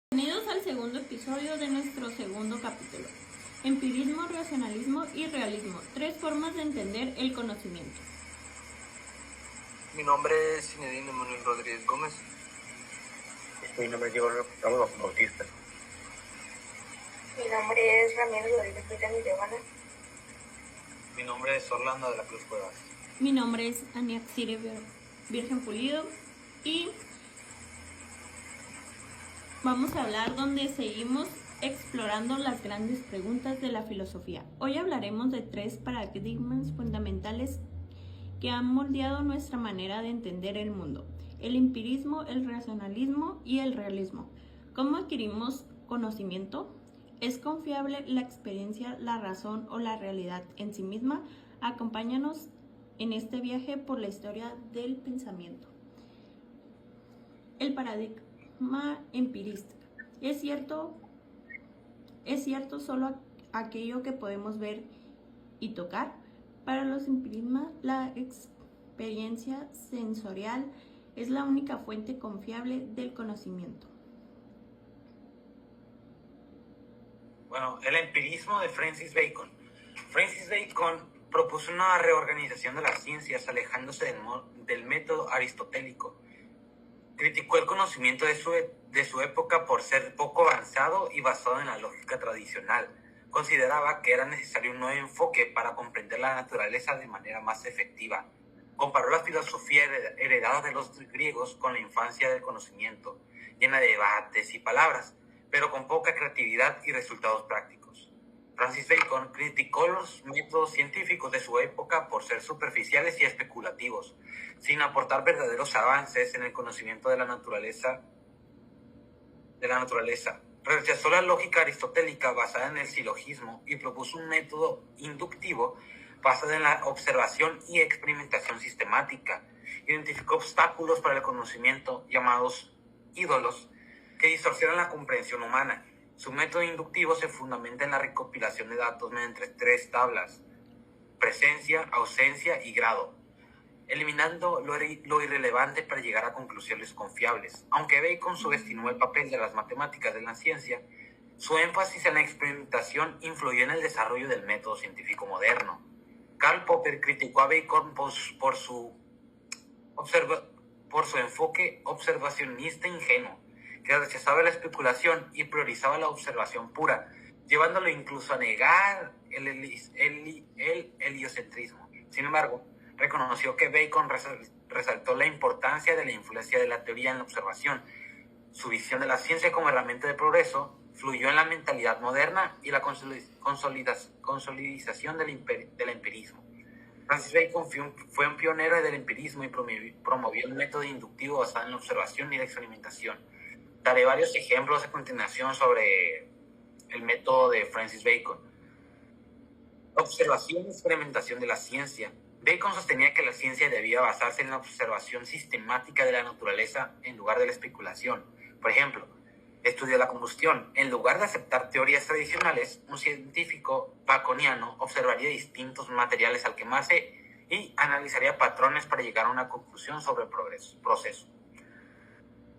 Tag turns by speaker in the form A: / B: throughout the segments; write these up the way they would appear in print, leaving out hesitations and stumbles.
A: Bienvenidos al segundo episodio de nuestro segundo capítulo. Empirismo, racionalismo y realismo. Tres formas de entender el conocimiento.
B: Mi nombre es Zinedine Manuel Rodríguez Gómez.
C: Mi nombre es Diego Ramos Bautista.
D: Mi nombre es Ramiro Rodríguez Brittany Giovanna.
B: Mi nombre es Orlando de la Cruz Cuevas.
A: Mi nombre es Aniaxire Virgen Pulido y vamos a hablar donde seguimos explorando las grandes preguntas de la filosofía. Hoy hablaremos de tres paradigmas fundamentales que han moldeado nuestra manera de entender el mundo: el empirismo, el racionalismo y el realismo. ¿Cómo adquirimos conocimiento? ¿Es confiable la experiencia, la razón o la realidad en sí misma? Acompáñanos en este viaje por la historia del pensamiento. El paradigma empirista. ¿Es cierto solo aquello que podemos ver y tocar? Para los empiristas, la experiencia sensorial es la única fuente confiable del conocimiento.
E: Bueno, el empirismo de Francis Bacon. Francis Bacon propuso una reorganización de las ciencias alejándose del método aristotélico. Criticó el conocimiento de su época por ser poco avanzado y basado en la lógica tradicional. Consideraba que era necesario un nuevo enfoque para comprender la naturaleza de manera más efectiva. Comparó la filosofía heredada de los griegos con la infancia del conocimiento, llena de debates y palabras, pero con poca creatividad y resultados prácticos. Francis Bacon criticó los métodos científicos de su época por ser superficiales y especulativos, sin aportar verdaderos avances en el conocimiento de la naturaleza. Rechazó la lógica aristotélica basada en el silogismo y propuso un método inductivo basado en la observación y experimentación sistemática. Identificó obstáculos para el conocimiento, llamados ídolos, que distorsionan la comprensión humana. Su método inductivo se fundamenta en la recopilación de datos mediante tres tablas: presencia, ausencia y grado, eliminando lo irrelevante para llegar a conclusiones confiables. Aunque Bacon subestimó el papel de las matemáticas en la ciencia, su énfasis en la experimentación influyó en el desarrollo del método científico moderno. Karl Popper criticó a Bacon por su enfoque observacionista ingenuo, que rechazaba la especulación y priorizaba la observación pura, llevándolo incluso a negar el heliocentrismo. Sin embargo, reconoció que Bacon resaltó la importancia de la influencia de la teoría en la observación. Su visión de la ciencia como herramienta de progreso fluyó en la mentalidad moderna y la consolidación del empirismo. Francis Bacon fue un pionero del empirismo y promovió el método inductivo basado en la observación y la experimentación. Daré varios ejemplos a continuación sobre el método de Francis Bacon. Observación y experimentación de la ciencia. Bacon sostenía que la ciencia debía basarse en la observación sistemática de la naturaleza en lugar de la especulación. Por ejemplo, estudió la combustión. En lugar de aceptar teorías tradicionales, un científico baconiano observaría distintos materiales al quemarse y analizaría patrones para llegar a una conclusión sobre el proceso.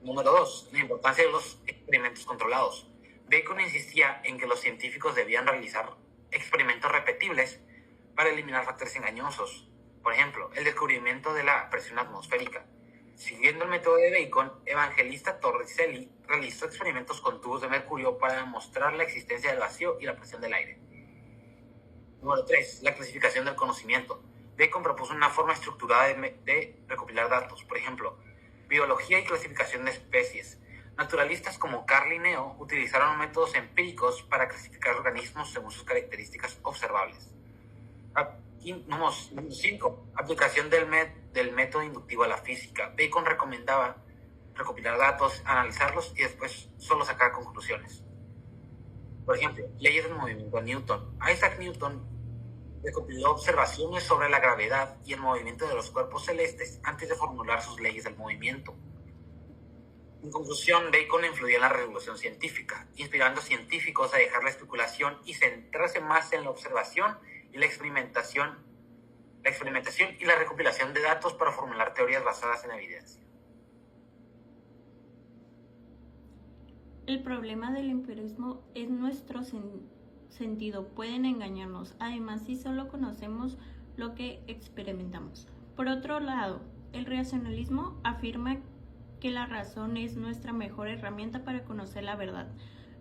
E: Número 2. La importancia de los experimentos controlados. Bacon insistía en que los científicos debían realizar experimentos repetibles para eliminar factores engañosos. Por ejemplo, el descubrimiento de la presión atmosférica. Siguiendo el método de Bacon, Evangelista Torricelli realizó experimentos con tubos de mercurio para demostrar la existencia del vacío y la presión del aire. Número 3. La clasificación del conocimiento. Bacon propuso una forma estructurada de recopilar datos. Por ejemplo, biología y clasificación de especies. Naturalistas como Carl Linneo utilizaron métodos empíricos para clasificar organismos según sus características observables. Número 5. Aplicación del método inductivo a la física. Bacon recomendaba recopilar datos, analizarlos y después solo sacar conclusiones. Por ejemplo, leyes del movimiento de Newton. Isaac Newton recopiló observaciones sobre la gravedad y el movimiento de los cuerpos celestes antes de formular sus leyes del movimiento. En conclusión, Bacon influyó en la revolución científica, inspirando a científicos a dejar la especulación y centrarse más en la observación y la experimentación y la recopilación de datos para formular teorías basadas en evidencia.
A: El problema del empirismo es nuestro sentido. Pueden engañarnos. Además, si solo conocemos lo que experimentamos. Por otro lado, el racionalismo afirma que la razón es nuestra mejor herramienta para conocer la verdad.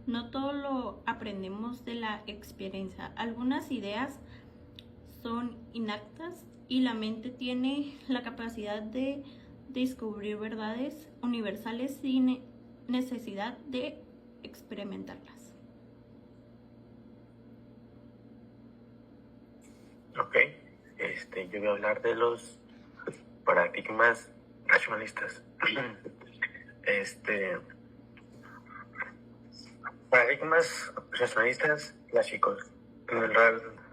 A: No todo lo aprendemos de la experiencia. Algunas ideas son innatas y la mente tiene la capacidad de descubrir verdades universales sin necesidad de experimentarlas.
C: Ok, yo voy a hablar de los paradigmas racionalistas. Paradigmas racionalistas clásicos. El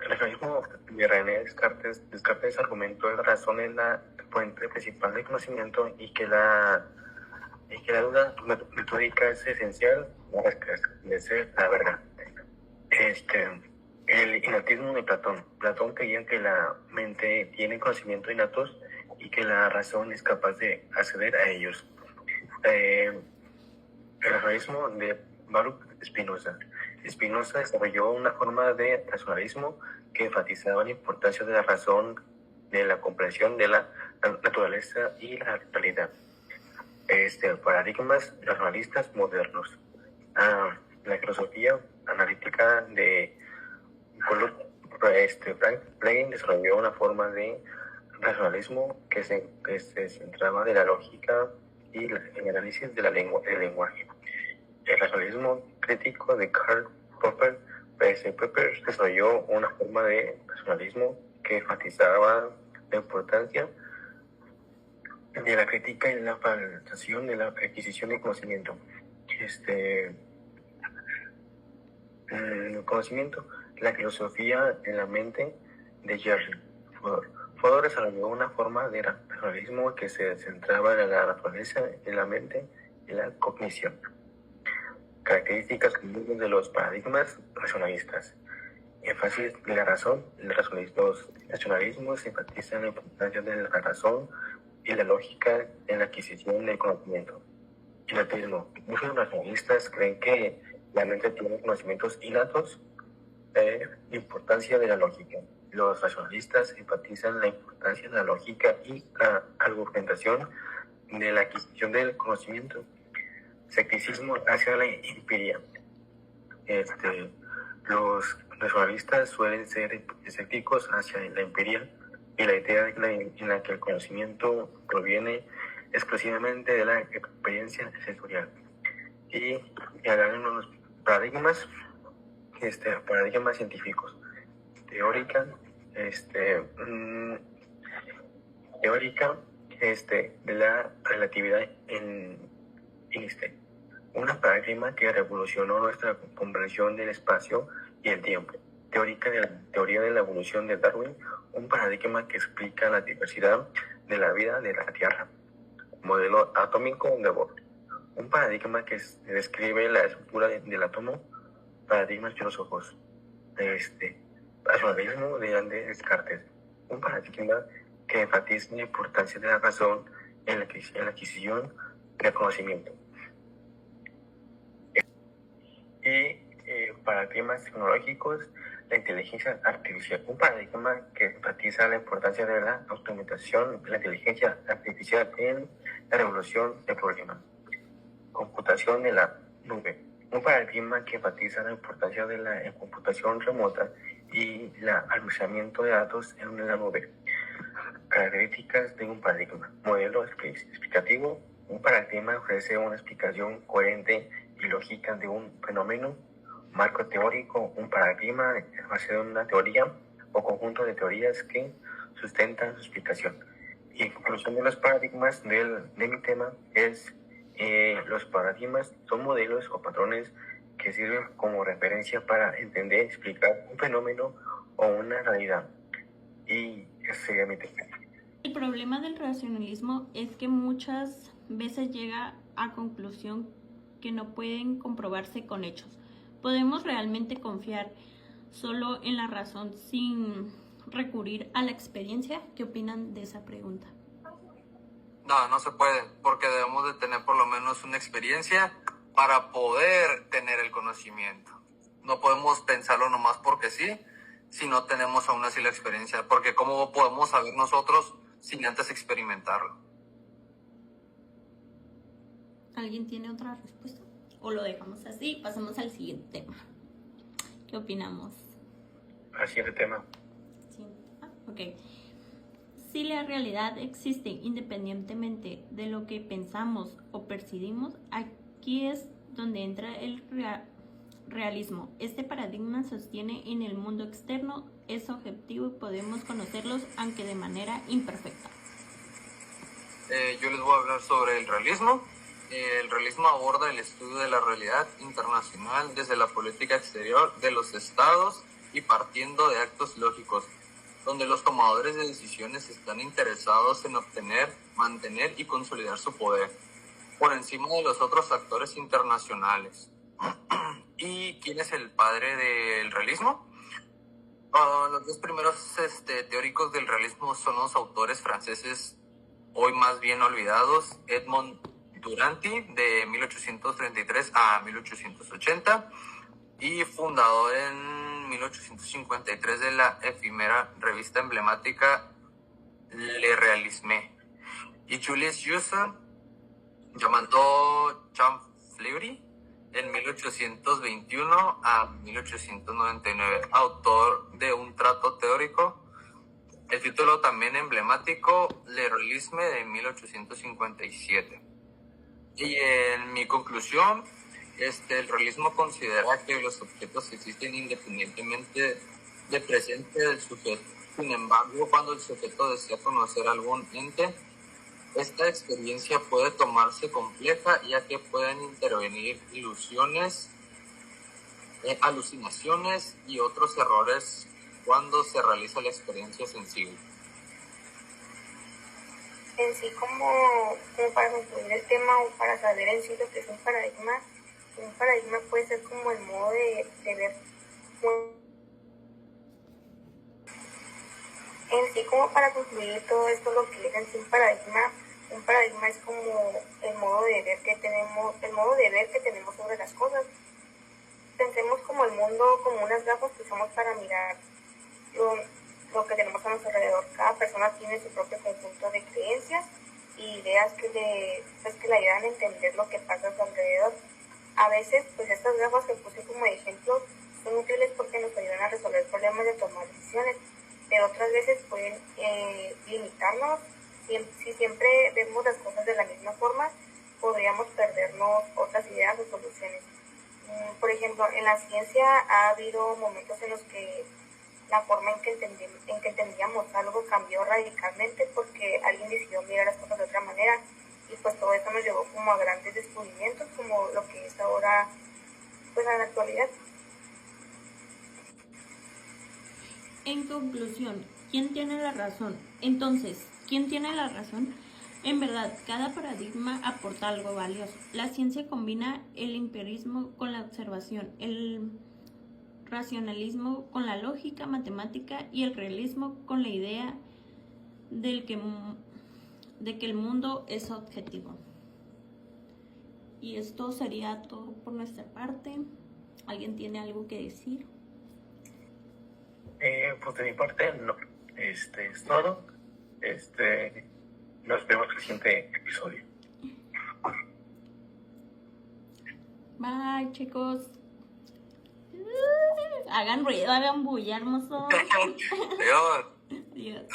C: racionalismo de René Descartes argumentó que la razón es la fuente principal del conocimiento y que la duda metódica es esencial para establecer la verdad. El innatismo de Platón. Platón creía que la mente tiene conocimientos innatos y que la razón es capaz de acceder a ellos. El racionalismo de Baruch Spinoza. Spinoza desarrolló una forma de racionalismo que enfatizaba la importancia de la razón, de la comprensión de la naturaleza y la realidad. Paradigmas racionalistas modernos. La filosofía analítica de Frank Plain desarrolló una forma de racionalismo que se centraba en la lógica y el análisis del lenguaje. El racionalismo crítico de Karl Popper desarrolló una forma de racionalismo que enfatizaba la importancia de la crítica y la falsación de la adquisición de conocimiento. Conocimiento, la filosofía en la mente de Jerry Fodor. Fodor desarrolló una forma de racionalismo que se centraba en la naturaleza, en la mente y la cognición. Características comunes de los paradigmas racionalistas. Énfasis de la razón. Los racionalismos enfatizan la importancia de la razón y la lógica en la adquisición del conocimiento. Innatismo. Muchos racionalistas creen que la mente tiene conocimientos innatos. Importancia de la lógica. Los racionalistas enfatizan la importancia de la lógica y la argumentación de la adquisición del conocimiento. Escepticismo hacia la empiria. Los racionalistas suelen ser escépticos hacia la empiria y la idea en la que el conocimiento proviene exclusivamente de la experiencia sensorial. Y hablan unos paradigmas científicos. Teórica de la relatividad en Einstein. Un paradigma que revolucionó nuestra comprensión del espacio y el tiempo. Teoría de la evolución de Darwin, un paradigma que explica la diversidad de la vida de la Tierra. Modelo atómico de Bohr, un paradigma que describe la estructura del átomo. Paradigmas filosóficos. Racionalismo de Descartes, un paradigma que enfatiza la importancia de la razón en la adquisición del conocimiento. Paradigmas tecnológicos, la inteligencia artificial, un paradigma que enfatiza la importancia de la automatización de la inteligencia artificial en la revolución del problema. Computación de la nube, un paradigma que enfatiza la importancia de la computación remota y el almacenamiento de datos en la nube. Características de un paradigma. Modelo explicativo, un paradigma ofrece una explicación coherente y lógica de un fenómeno. Marco teórico, un paradigma base en una teoría o conjunto de teorías que sustentan su explicación. Y en conclusión de los paradigmas de mi tema es los paradigmas son modelos o patrones que sirven como referencia para entender, explicar un fenómeno o una realidad. Y ese sería mi tema.
A: El problema del racionalismo es que muchas veces llega a conclusión que no pueden comprobarse con hechos. ¿Podemos realmente confiar solo en la razón sin recurrir a la experiencia? ¿Qué opinan de esa pregunta?
B: No se puede, porque debemos de tener por lo menos una experiencia para poder tener el conocimiento. No podemos pensarlo nomás porque sí, si no tenemos aún así la experiencia, porque ¿cómo podemos saber nosotros sin antes experimentarlo?
A: ¿Alguien tiene otra respuesta? ¿O lo dejamos así y pasamos al siguiente tema? ¿Qué opinamos?
C: Al siguiente tema.
A: Ok. Si la realidad existe independientemente de lo que pensamos o percibimos, aquí es donde entra el realismo. Este paradigma sostiene en el mundo externo, es objetivo y podemos conocerlos aunque de manera imperfecta.
B: Yo les voy a hablar sobre el realismo. El realismo aborda el estudio de la realidad internacional desde la política exterior de los estados y partiendo de actos lógicos, donde los tomadores de decisiones están interesados en obtener, mantener y consolidar su poder por encima de los otros actores internacionales. ¿Y quién es el padre del realismo? Los dos primeros teóricos del realismo son los autores franceses hoy más bien olvidados, Edmond Duranty, de 1833 a 1880, y fundador en 1853 de la efímera revista emblemática Le Réalisme, y Julius Husserl, llamado Jean Fleury, en 1821 a 1899, autor de un trato teórico. El título también emblemático, Le Réalisme, de 1857. Y en mi conclusión, el realismo considera que los objetos existen independientemente del presente del sujeto. Sin embargo, cuando el sujeto desea conocer algún ente, esta experiencia puede tomarse compleja, ya que pueden intervenir ilusiones, alucinaciones y otros errores cuando se realiza la experiencia sensible.
D: En sí, como para concluir el tema o para saber en sí lo que es un paradigma puede ser como el modo de ver. En sí, como para concluir todo esto, lo que es en sí un paradigma es como el modo de ver que tenemos sobre las cosas. Pensemos como el mundo como unas gafas que usamos para mirar lo que tenemos a nuestro alrededor. Cada persona tiene su propio conjunto de creencias y ideas que le ayudan a entender lo que pasa a su alrededor. A veces, pues estas gafas que puse como ejemplo son útiles porque nos ayudan a resolver problemas y a tomar decisiones, pero otras veces pueden limitarnos. Si siempre vemos las cosas de la misma forma, podríamos perdernos otras ideas o soluciones. Por ejemplo, en la ciencia ha habido momentos en los que la forma en que entendíamos algo cambió radicalmente porque alguien decidió mirar las cosas de otra manera, y pues todo eso nos llevó como a grandes descubrimientos como lo que es ahora, pues en la actualidad.
A: En conclusión, ¿quién tiene la razón? Entonces, ¿quién tiene la razón? En verdad, cada paradigma aporta algo valioso. La ciencia combina el empirismo con la observación, el racionalismo con la lógica matemática y el realismo con la idea de que el mundo es objetivo. Y esto sería todo por nuestra parte. ¿Alguien tiene algo que decir?
C: Pues de mi parte, no. Es todo. Nos vemos en el siguiente episodio.
A: Bye, chicos. Hagan ruido, hagan bulla, hermoso.
B: Adiós.
A: Adiós.